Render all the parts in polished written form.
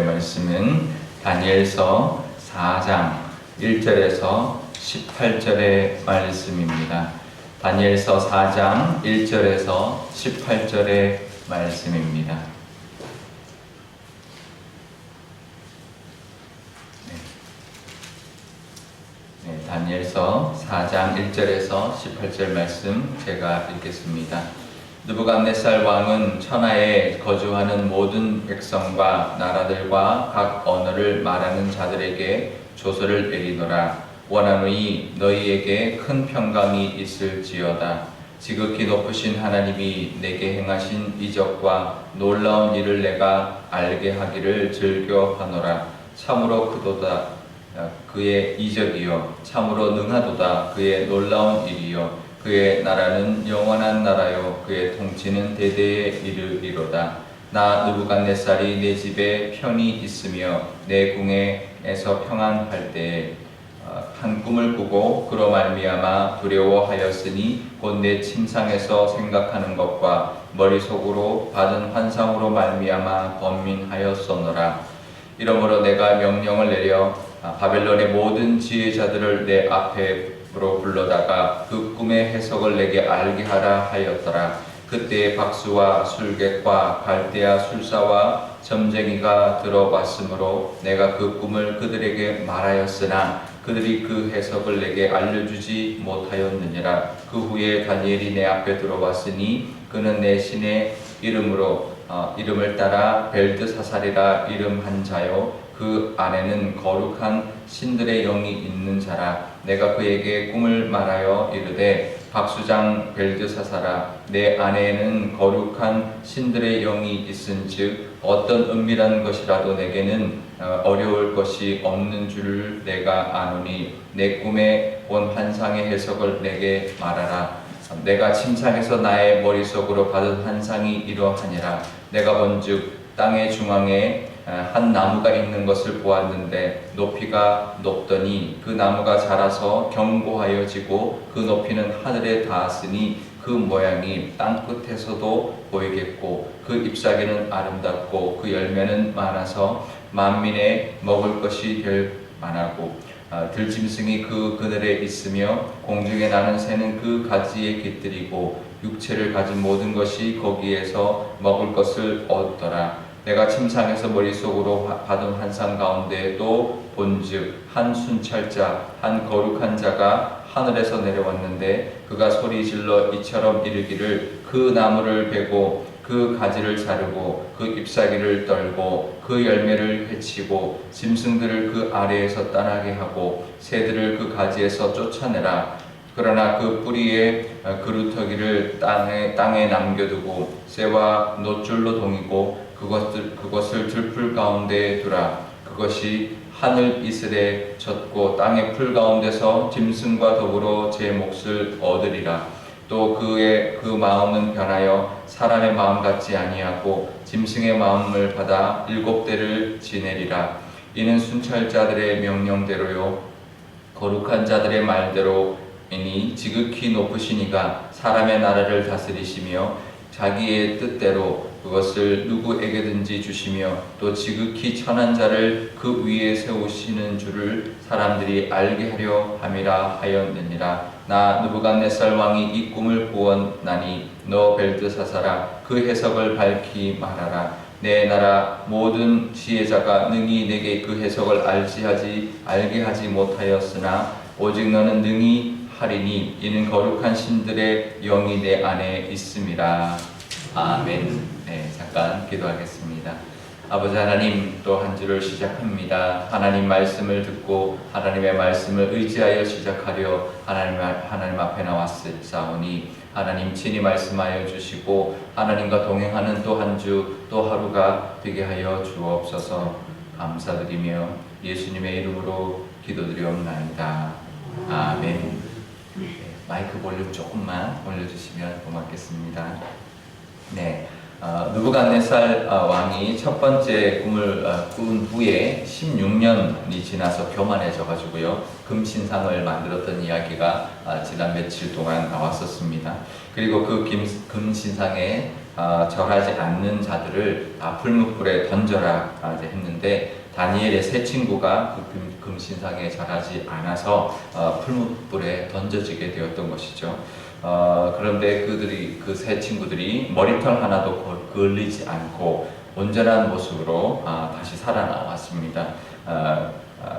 오늘의 말씀은 다니엘서 4장 1절에서 18절의 말씀입니다. 다니엘서 4장 1절에서 18절의 말씀입니다. 다니엘서 4장 1절에서 18절 말씀 제가 읽겠습니다. 느부갓네살 왕은 천하에 거주하는 모든 백성과 나라들과 각 언어를 말하는 자들에게 조서를 내리노라. 원하노니 너희에게 큰 평강이 있을지어다. 지극히 높으신 하나님이 내게 행하신 이적과 놀라운 일을 내가 알게 하기를 즐겨하노라. 참으로 크도다 그의 이적이요 참으로 능하도다 그의 놀라운 일이요 그의 나라는 영원한 나라요 그의 통치는 대대에 이르리로다. 나 느부갓네살이 내 집에 편히 있으며 내 궁에서 평안할 때에 한 꿈을 꾸고 그로 말미암아 두려워하였으니 곧 내 침상에서 생각하는 것과 머릿속으로 받은 환상으로 말미암아 번민하였었노라. 이러므로 내가 명령을 내려 바벨론의 모든 지혜자들을 내 앞으로 불러다가 그 꿈의 해석을 내게 알게 하라 하였더라. 그때에 박수와 술객과 갈대아 술사와 점쟁이가 들어왔으므로 내가 그 꿈을 그들에게 말하였으나 그들이 그 해석을 내게 알려주지 못하였느니라. 그 후에 다니엘이 내 앞에 들어왔으니 그는 내 신의 이름을 따라 벨드사살이라 이름한 자요 그 안에는 거룩한 신들의 영이 있는 자라. 내가 그에게 꿈을 말하여 이르되 박수장 벨드사살아 내 안에는 거룩한 신들의 영이 있은즉 어떤 은밀한 것이라도 내게는 어려울 것이 없는 줄을 내가 아노니 내 꿈에 본 환상의 해석을 내게 말하라. 내가 침상에서 나의 머릿속으로 받은 환상이 이러하니라. 내가 본즉 땅의 중앙에 한 나무가 있는 것을 보았는데 높이가 높더니 그 나무가 자라서 견고하여 지고 그 높이는 하늘에 닿았으니 그 모양이 땅 끝에서도 보이겠고 그 잎사귀는 아름답고 그 열매는 많아서 만민의 먹을 것이 될 만하고 들짐승이 그 그늘에 있으며 공중에 나는 새는 그 가지에 깃들이고 육체를 가진 모든 것이 거기에서 먹을 것을 얻더라. 내가 침상에서 머릿속으로 받은 환상 가운데 또 본즉 한 순찰자 한 거룩한 자가 하늘에서 내려왔는데 그가 소리질러 이처럼 이르기를 그 나무를 베고 그 가지를 자르고 그 잎사귀를 떨고 그 열매를 해치고 짐승들을 그 아래에서 떠나게 하고 새들을 그 가지에서 쫓아내라. 그러나 그 뿌리의 그루터기를 땅에 남겨두고 새와 노줄로 동이고 그것을 들풀 가운데에 두라. 그것이 하늘 이슬에 젖고 땅의 풀 가운데서 짐승과 더불어 제 몫을 얻으리라. 또 그의 그 마음은 변하여 사람의 마음 같지 아니하고 짐승의 마음을 받아 7대를 지내리라. 이는 순찰자들의 명령대로요 거룩한 자들의 말대로이니 지극히 높으시니가 사람의 나라를 다스리시며 자기의 뜻대로 그것을 누구에게든지 주시며 또 지극히 천한 자를 그 위에 세우시는 줄을 사람들이 알게 하려 함이라 하였느니라. 나 느부갓네살 왕이 이 꿈을 보았나니 너 벨드사살아 그 해석을 밝히 말하라. 내 나라 모든 지혜자가 능히 내게 그 해석을 알게 하지 못하였으나 오직 너는 능히 하리니 이는 거룩한 신들의 영이 내 안에 있음이라. 아멘. 잠깐 기도하겠습니다. 아버지 하나님, 또 한 주를 시작합니다. 하나님 말씀을 듣고 하나님의 말씀을 의지하여 시작하려 하나님 앞에 나왔사오니 하나님 친히 말씀하여 주시고 하나님과 동행하는 또 한 주 또 하루가 되게 하여 주옵소서. 감사드리며 예수님의 이름으로 기도드리옵나이다. 아멘. 마이크 볼륨 조금만 올려주시면 고맙겠습니다. 느부갓네살 왕이 첫 번째 꿈을 꾼 후에 16년이 지나서 교만해져 가지고요 금신상을 만들었던 이야기가 지난 며칠 동안 나왔었습니다. 그리고 그 금신상에 절하지 않는 자들을 풀무불에 던져라 이제 했는데 다니엘의 세 친구가 그 금신상에 절하지 않아서 풀무불에 던져지게 되었던 것이죠. 그런데 그 세 친구들이 머리털 하나도 걸리지 않고 온전한 모습으로 다시 살아나왔습니다.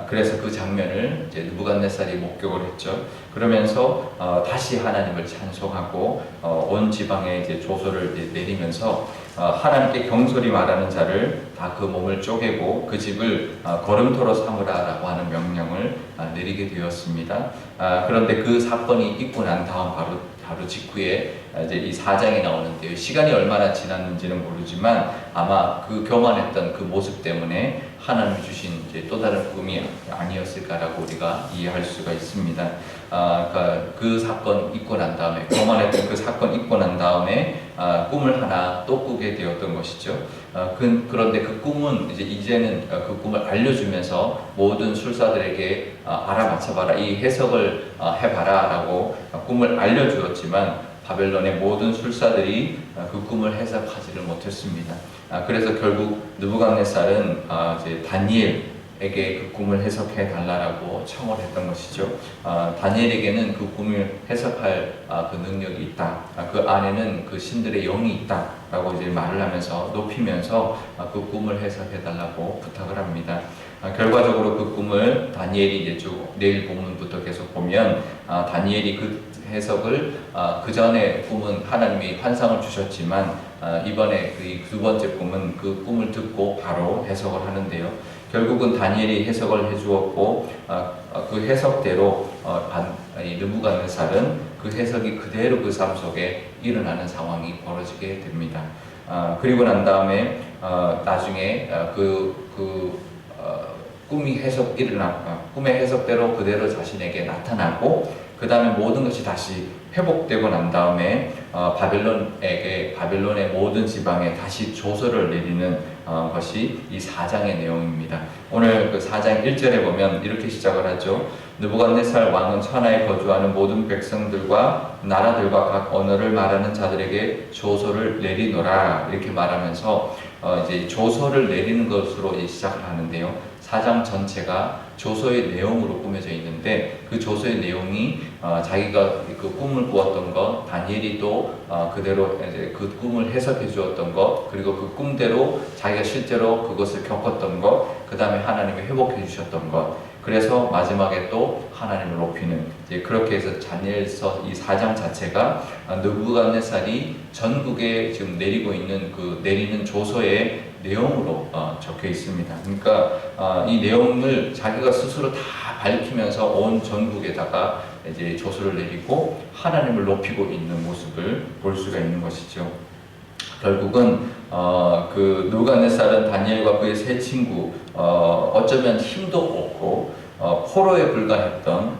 그래서 그 장면을 이제 느부갓네살이 목격을 했죠. 그러면서 다시 하나님을 찬송하고 온 지방에 이제 조소를 내리면서 하나님께 경솔히 말하는 자를 다 그 몸을 쪼개고 그 집을 거름토로 삼으라라고 하는 명령을 내리게 되었습니다. 그런데 그 사건이 있고 난 다음 바로 직후에 이제 이 4장이 나오는데요. 시간이 얼마나 지났는지는 모르지만 아마 그 교만했던 그 모습 때문에 하나님이 주신 이제 또 다른 꿈이 아니었을까라고 우리가 이해할 수가 있습니다. 그러니까 그 사건 있고 난 다음에 교만했던 그 사건 있고 난 다음에 꿈을 하나 또 꾸게 되었던 것이죠. 그런데 그 꿈은 이제는 그 꿈을 알려주면서 모든 술사들에게 알아맞혀봐라, 이 해석을 해봐라라고 꿈을 알려주었지만 바벨론의 모든 술사들이 그 꿈을 해석하지를 못했습니다. 그래서 결국 느부갓네살은 이제 다니엘에게 그 꿈을 해석해 달라고 청을 했던 것이죠. 다니엘에게는 그 꿈을 해석할 그 능력이 있다. 그 안에는 그 신들의 영이 있다라고 이제 말을 하면서 높이면서 그 꿈을 해석해 달라고 부탁을 합니다. 결과적으로 그 꿈을 다니엘이 이제 쭉 내일 본문부터 계속 보면 다니엘이 그 해석을 그 전에 꿈은 하나님이 환상을 주셨지만 이번에 그 두 번째 꿈은 그 꿈을 듣고 바로 해석을 하는데요. 결국은 다니엘이 해석을 해주었고 그 해석대로 느부갓네살은 그 해석이 그대로 그 삶 속에 일어나는 상황이 벌어지게 됩니다. 그리고 난 다음에 나중에 꿈의 해석대로 그대로 자신에게 나타나고 그 다음에 모든 것이 다시 회복되고 난 다음에 바벨론의 모든 지방에 다시 조서를 내리는 것이 이 4장의 내용입니다. 오늘 그 4장 1절에 보면 이렇게 시작을 하죠. 느부갓네살 왕은 천하에 거주하는 모든 백성들과 나라들과 각 언어를 말하는 자들에게 조서를 내리노라 이렇게 말하면서 이제 조서를 내리는 것으로 시작을 하는데요. 4장 전체가 조서의 내용으로 꾸며져 있는데 그 조서의 내용이 자기가 그 꿈을 꾸었던 것, 다니엘이 또 그대로 이제 그 꿈을 해석해 주었던 것, 그리고 그 꿈대로 자기가 실제로 그것을 겪었던 것, 그 다음에 하나님이 회복해 주셨던 것, 그래서 마지막에 또 하나님을 높이는 이제 그렇게 해서 다니엘서 이 4장 자체가 느부갓네살이 전국에 지금 내리고 있는 그 내리는 조서의 내용으로 적혀 있습니다. 그러니까 이 내용을 자기가 스스로 다 밝히면서 온 전국에다가 이제 조서를 내리고 하나님을 높이고 있는 모습을 볼 수가 있는 것이죠. 결국은 그 느부갓네살은 다니엘과 그의 세 친구 어쩌면 힘도 없고 포로에 불과했던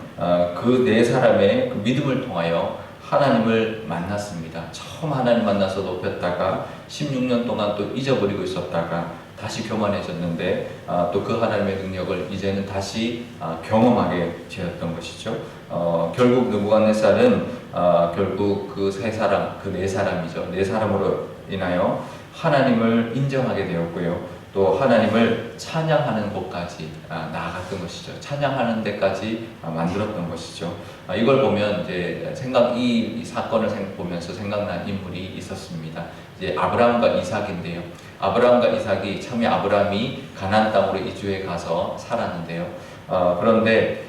그 네 사람의 그 믿음을 통하여 하나님을 만났습니다. 처음 하나님 만나서 높였다가 16년 동안 또 잊어버리고 있었다가 다시 교만해졌는데 또 그 하나님의 능력을 이제는 다시 경험하게 되었던 것이죠. 결국 느부갓네살은 결국 그 네 사람이죠. 네 사람으로 인하여 하나님을 인정하게 되었고요. 또 하나님을 찬양하는 곳까지 나아갔던 것이죠. 찬양하는 데까지 만들었던 것이죠. 이걸 보면 이제 이 사건을 보면서 생각난 인물이 있었습니다. 이제 아브라함과 이삭인데요. 아브라함과 이삭이 처음에 아브라함이 가나안 땅으로 이주해 가서 살았는데요. 그런데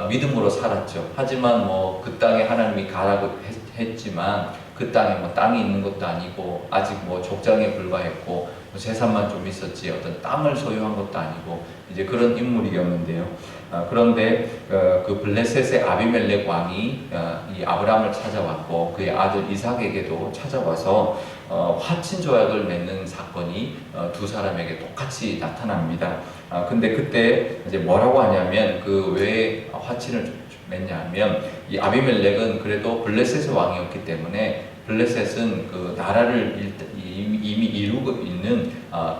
믿음으로 살았죠. 하지만 뭐 그 땅에 하나님이 가라고 했지만 그 땅에 뭐 땅이 있는 것도 아니고 아직 뭐 족장에 불과했고 뭐 재산만 좀 있었지 어떤 땅을 소유한 것도 아니고 이제 그런 인물이었는데요. 그런데 그 블레셋의 아비멜렉 왕이 이 아브라함을 찾아왔고 그의 아들 이삭에게도 찾아와서 화친 조약을 맺는 사건이 두 사람에게 똑같이 나타납니다. 근데 그때 이제 뭐라고 하냐면 그 왜 화친을 맺냐면 이 아비멜렉은 그래도 블레셋의 왕이었기 때문에 블레셋은 그 나라를 이미 이루고 있는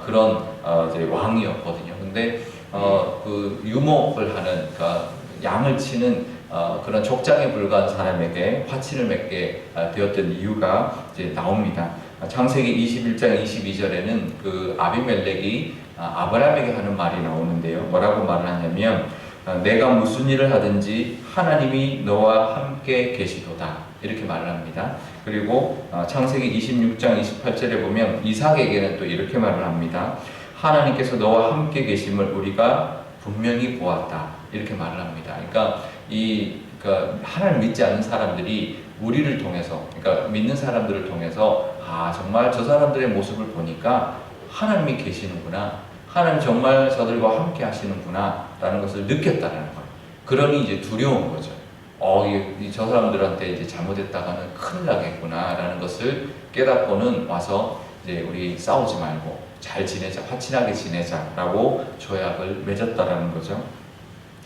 그런 이제 왕이었거든요. 근데 그 유목을 하는 그러니까 양을 치는 그런 족장에 불과한 사람에게 화친을 맺게 되었던 이유가 이제 나옵니다. 창세기 21장 22절에는 그 아비멜렉이 아브라함에게 하는 말이 나오는데요. 뭐라고 말을 하냐면 내가 무슨 일을 하든지 하나님이 너와 함께 계시도다 이렇게 말을 합니다. 그리고 창세기 26장 28절에 보면 이삭에게는 또 이렇게 말을 합니다. 하나님께서 너와 함께 계심을 우리가 분명히 보았다 이렇게 말을 합니다. 그러니까 하나님 믿지 않는 사람들이 우리를 통해서, 그러니까 믿는 사람들을 통해서 정말 저 사람들의 모습을 보니까 하나님이 계시는구나, 하나님 정말 저들과 함께 하시는구나 라는 것을 느꼈다는 거예요. 그러니 이제 두려운 거죠. 저 사람들한테 이제 잘못했다가는 큰일 나겠구나 라는 것을 깨닫고는 와서 이제 우리 싸우지 말고 잘 지내자, 화친하게 지내자 라고 조약을 맺었다라는 거죠.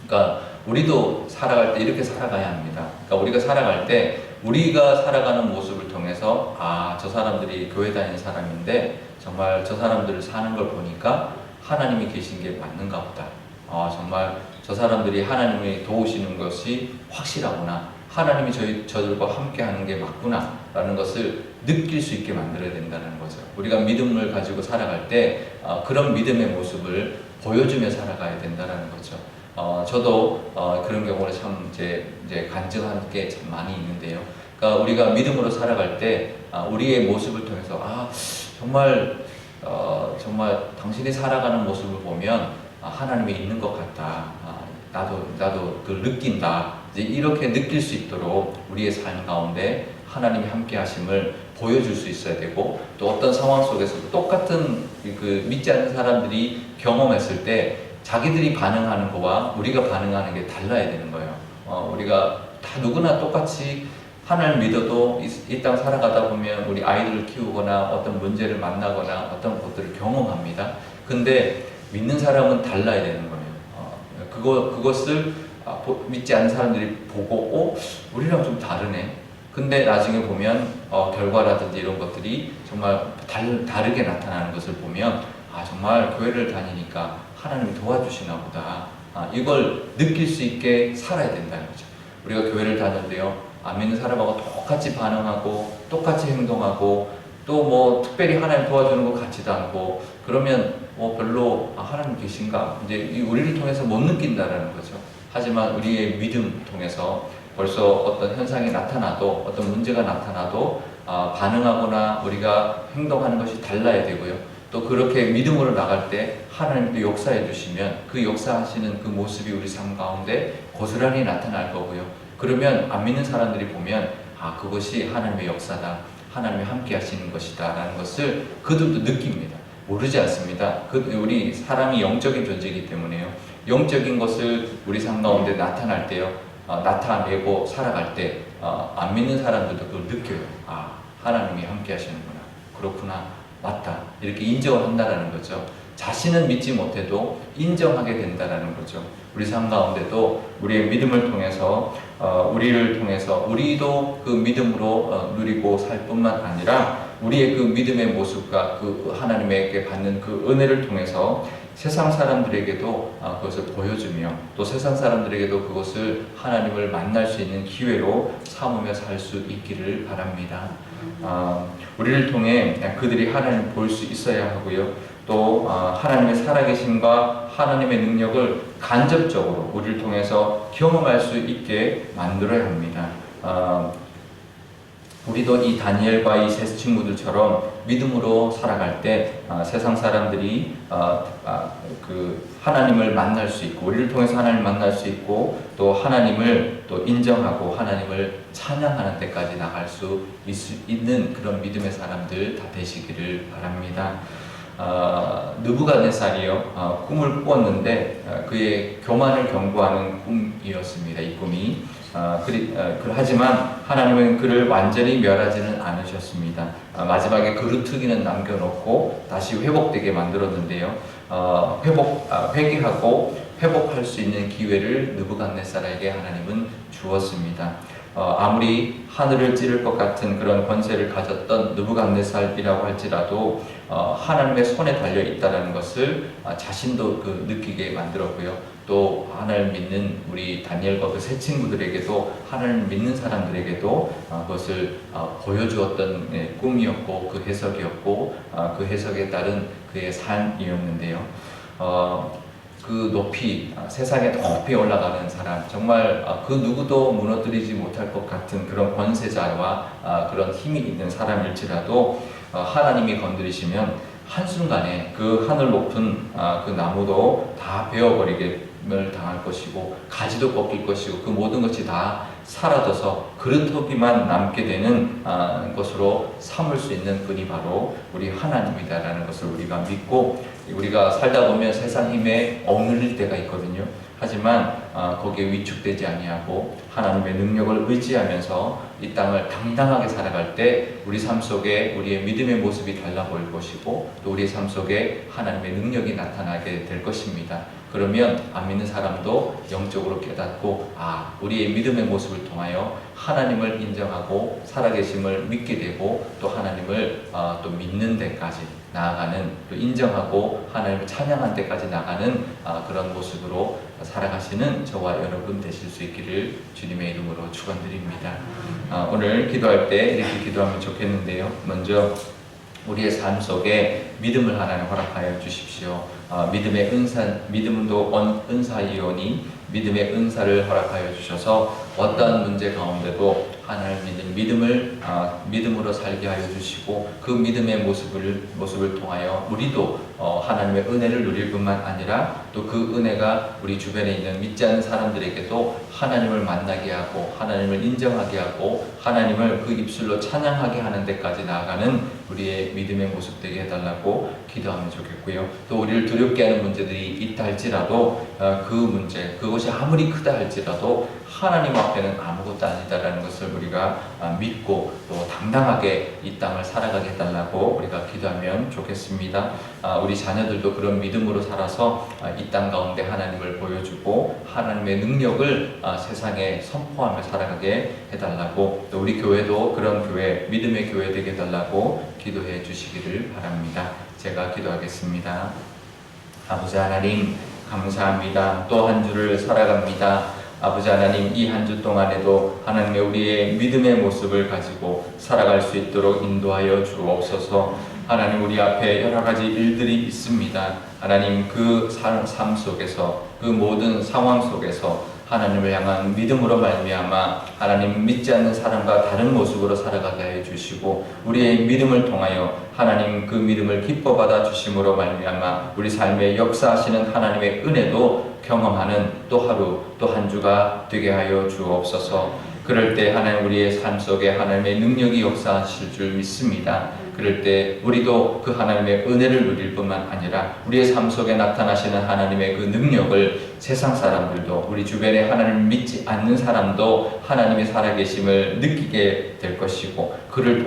그러니까 우리도 살아갈 때 이렇게 살아가야 합니다. 그러니까 우리가 살아갈 때 우리가 살아가는 모습을 통해서 저 사람들이 교회 다니는 사람인데 정말 저 사람들을 사는 걸 보니까 하나님이 계신 게 맞는가 보다. 정말 저 사람들이 하나님이 도우시는 것이 확실하구나. 하나님이 저들과 함께 하는 게 맞구나 라는 것을 느낄 수 있게 만들어야 된다는 거죠. 우리가 믿음을 가지고 살아갈 때 그런 믿음의 모습을 보여주며 살아가야 된다는 거죠. 저도 그런 경우를 참 이제 간증한 게 참 많이 있는데요. 그러니까 우리가 믿음으로 살아갈 때 우리의 모습을 통해서 정말 당신이 살아가는 모습을 보면 하나님이 있는 것 같다. 나도 그걸 느낀다. 이제 이렇게 느낄 수 있도록 우리의 삶 가운데 하나님이 함께 하심을 보여줄 수 있어야 되고, 또 어떤 상황 속에서도 똑같은 믿지 않는 사람들이 경험했을 때 자기들이 반응하는 거와 우리가 반응하는 게 달라야 되는 거예요. 우리가 다 누구나 똑같이 하나님 믿어도 이 땅 살아가다 보면 우리 아이들을 키우거나 어떤 문제를 만나거나 어떤 것들을 경험합니다. 근데 믿는 사람은 달라야 되는 거예요. 그것을 믿지 않는 사람들이 보고 우리랑 좀 다르네. 근데 나중에 보면 결과라든지 이런 것들이 정말 다르게 나타나는 것을 보면 정말 교회를 다니니까 하나님이 도와주시나 보다. 이걸 느낄 수 있게 살아야 된다는 거죠. 우리가 교회를 다녔는데요, 안 믿는 사람하고 똑같이 반응하고 똑같이 행동하고 또 뭐 특별히 하나님 도와주는 것 같지도 않고 그러면 별로 하나님 계신가 이제 우리를 통해서 못 느낀다라는 거죠. 하지만 우리의 믿음 통해서 벌써 어떤 현상이 나타나도 어떤 문제가 나타나도 반응하거나 우리가 행동하는 것이 달라야 되고요. 또 그렇게 믿음으로 나갈 때 하나님도 역사해 주시면 그 역사하시는 그 모습이 우리 삶 가운데 고스란히 나타날 거고요. 그러면 안 믿는 사람들이 보면 그것이 하나님의 역사다, 하나님이 함께 하시는 것이다 라는 것을 그들도 느낍니다. 모르지 않습니다. 우리 사람이 영적인 존재이기 때문에요. 영적인 것을 우리 삶 가운데 나타날 때요, 나타내고 살아갈 때 안 믿는 사람들도 그걸 느껴요. 하나님이 함께 하시는구나, 그렇구나, 맞다, 이렇게 인정을 한다라는 거죠. 자신은 믿지 못해도 인정하게 된다라는 거죠. 우리 삶 가운데도 우리의 믿음을 통해서 우리를 통해서 우리도 그 믿음으로 누리고 살 뿐만 아니라 우리의 그 믿음의 모습과 그 하나님에게 받는 그 은혜를 통해서 세상 사람들에게도 그것을 보여주며 또 세상 사람들에게도 그것을 하나님을 만날 수 있는 기회로 삼으며 살 수 있기를 바랍니다. 우리를 통해 그들이 하나님을 볼 수 있어야 하고요. 또 하나님의 살아계심과 하나님의 능력을 간접적으로 우리를 통해서 경험할 수 있게 만들어야 합니다. 우리도 이 다니엘과 이 세 친구들처럼 믿음으로 살아갈 때 세상 사람들이 그 하나님을 만날 수 있고 우리를 통해서 하나님을 만날 수 있고 또 하나님을 또 인정하고 하나님을 찬양하는 데까지 나갈 수 있는 그런 믿음의 사람들 다 되시기를 바랍니다. 느부갓네살이요 꿈을 꾸었는데 그의 교만을 경고하는 꿈이었습니다. 이 꿈이 하지만 하나님은 그를 완전히 멸하지는 않으셨습니다. 마지막에 그루터기는 남겨놓고 다시 회복되게 만들었는데요. 회개하고 회복할 수 있는 기회를 느부갓네살에게 하나님은 주었습니다. 아무리 하늘을 찌를 것 같은 그런 권세를 가졌던 느부갓네살이라고 할지라도 하나님의 손에 달려 있다는 것을 자신도 느끼게 만들었고요. 또 하나님을 믿는 우리 다니엘과 그 세 친구들에게도, 하나님을 믿는 사람들에게도 그것을 보여주었던 꿈이었고, 그 해석이었고, 그 해석에 따른 그의 삶이었는데요. 그 높이, 세상에 높이 올라가는 사람, 정말 그 누구도 무너뜨리지 못할 것 같은 그런 권세자와 그런 힘이 있는 사람일지라도 하나님이 건드리시면 한순간에 그 하늘 높은 그 나무도 다 베어버리게 당할 것이고, 가지도 꺾일 것이고, 그 모든 것이 다 사라져서 그릇터기만 남게 되는 것으로 삼을 수 있는 분이 바로 우리 하나님이다라는 것을 우리가 믿고, 우리가 살다 보면 세상 힘에 억눌릴 때가 있거든요. 하지만 거기에 위축되지 아니하고 하나님의 능력을 의지하면서 이 땅을 당당하게 살아갈 때 우리 삶 속에 우리의 믿음의 모습이 달라 보일 것이고, 또 우리의 삶 속에 하나님의 능력이 나타나게 될 것입니다. 그러면 안 믿는 사람도 영적으로 깨닫고, 우리의 믿음의 모습을 통하여 하나님을 인정하고 살아계심을 믿게 되고, 또 하나님을 또 믿는 데까지 나아가는, 또 인정하고 하나님을 찬양한 데까지 나가는 그런 모습으로 살아가시는 저와 여러분 되실 수 있기를 주님의 이름으로 축원드립니다. 오늘 기도할 때 이렇게 기도하면 좋겠는데요. 먼저 우리의 삶 속에 믿음을 하나님 허락하여 주십시오. 믿음의 은사, 믿음도 은사이오니 믿음의 은사를 허락하여 주셔서 어떠한 문제 가운데도 하나님 믿는 믿음으로 살게 하여 주시고, 그 믿음의 모습을 통하여 우리도 하나님의 은혜를 누릴 뿐만 아니라 또 그 은혜가 우리 주변에 있는 믿지 않는 사람들에게도 하나님을 만나게 하고, 하나님을 인정하게 하고, 하나님을 그 입술로 찬양하게 하는 데까지 나아가는 우리의 믿음의 모습 되게 해달라고 기도하면 좋겠고요. 또 우리를 두렵게 하는 문제들이 있다 할지라도 그 문제, 그것이 아무리 크다 할지라도 하나님 앞에는 아무것도 아니다라는 것을 우리가 믿고 또 당당하게 이 땅을 살아가게 해달라고 우리가 기도하면 좋겠습니다. 우리 자녀들도 그런 믿음으로 살아서 이 땅 가운데 하나님을 보여주고 하나님의 능력을 세상에 선포하며 살아가게 해달라고, 또 우리 교회도 그런 교회, 믿음의 교회 되게 해달라고 기도해 주시기를 바랍니다. 제가 기도하겠습니다. 아버지 하나님, 감사합니다. 또 한 주를 살아갑니다. 아버지 하나님, 이 한 주 동안에도 하나님의 우리의 믿음의 모습을 가지고 살아갈 수 있도록 인도하여 주옵소서. 하나님, 우리 앞에 여러 가지 일들이 있습니다. 하나님, 그 삶 속에서, 그 모든 상황 속에서 하나님을 향한 믿음으로 말미암아 하나님 믿지 않는 사람과 다른 모습으로 살아가게 해 주시고, 우리의 믿음을 통하여 하나님 그 믿음을 기뻐 받아 주심으로 말미암아 우리 삶에 역사하시는 하나님의 은혜도 경험하는 또 하루, 또 한 주가 되게 하여 주옵소서. 그럴 때 하나님, 우리의 삶 속에 하나님의 능력이 역사하실 줄 믿습니다. 그럴 때 우리도 그 하나님의 은혜를 누릴 뿐만 아니라 우리의 삶 속에 나타나시는 하나님의 그 능력을 세상 사람들도, 우리 주변에 하나님을 믿지 않는 사람도 하나님의 살아계심을 느끼게 될 것이고, 그것을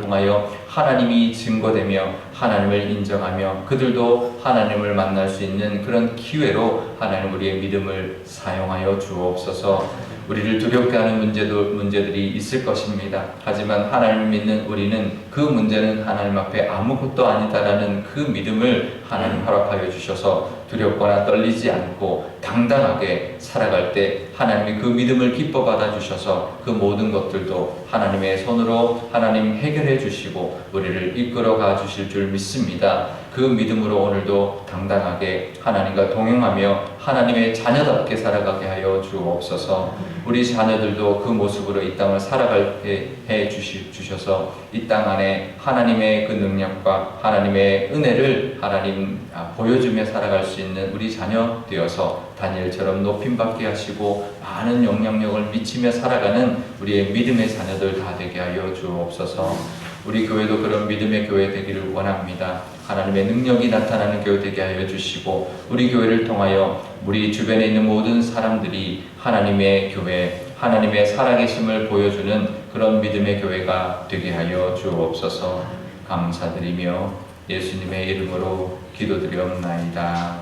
통하여 하나님이 증거되며 하나님을 인정하며 그들도 하나님을 만날 수 있는 그런 기회로 하나님 우리의 믿음을 사용하여 주옵소서. 우리를 두렵게 하는 문제들이 있을 것입니다. 하지만 하나님을 믿는 우리는 그 문제는 하나님 앞에 아무것도 아니다라는 그 믿음을 하나님 허락하여 주셔서 두렵거나 떨리지 않고 당당하게 살아갈 때 하나님이 그 믿음을 기뻐 받아 주셔서 그 모든 것들도 하나님의 손으로 하나님 해결해 주시고 우리를 이끌어 가 주실 줄 믿습니다. 그 믿음으로 오늘도 당당하게 하나님과 동행하며 하나님의 자녀답게 살아가게 하여 주옵소서. 우리 자녀들도 그 모습으로 이 땅을 살아가게 해 주셔서 이 땅 안에 하나님의 그 능력과 하나님의 은혜를 하나님 보여주며 살아갈 수 있는 우리 자녀 되어서 다니엘처럼 높임받게 하시고 많은 영향력을 미치며 살아가는 우리의 믿음의 자녀들 다 되게 하여 주옵소서. 우리 교회도 그런 믿음의 교회 되기를 원합니다. 하나님의 능력이 나타나는 교회 되게 하여 주시고, 우리 교회를 통하여 우리 주변에 있는 모든 사람들이 하나님의 교회, 하나님의 살아계심을 보여주는 그런 믿음의 교회가 되게 하여 주옵소서. 감사드리며 예수님의 이름으로 기도드리옵나이다.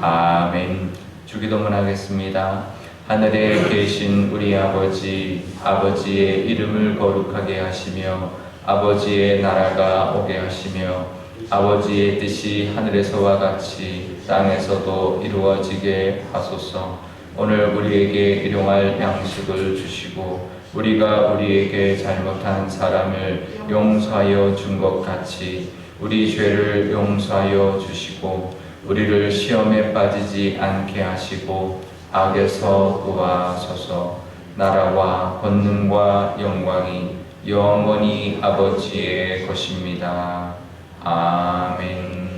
아멘. 주기도문 하겠습니다. 하늘에 계신 우리 아버지, 아버지의 이름을 거룩하게 하시며 아버지의 나라가 오게 하시며 아버지의 뜻이 하늘에서와 같이 땅에서도 이루어지게 하소서. 오늘 우리에게 일용할 양식을 주시고 우리가 우리에게 잘못한 사람을 용서하여 준 것 같이 우리 죄를 용서하여 주시고 우리를 시험에 빠지지 않게 하시고 악에서 구하소서. 나라와 권능과 영광이 영원히 아버지의 것입니다. 아멘.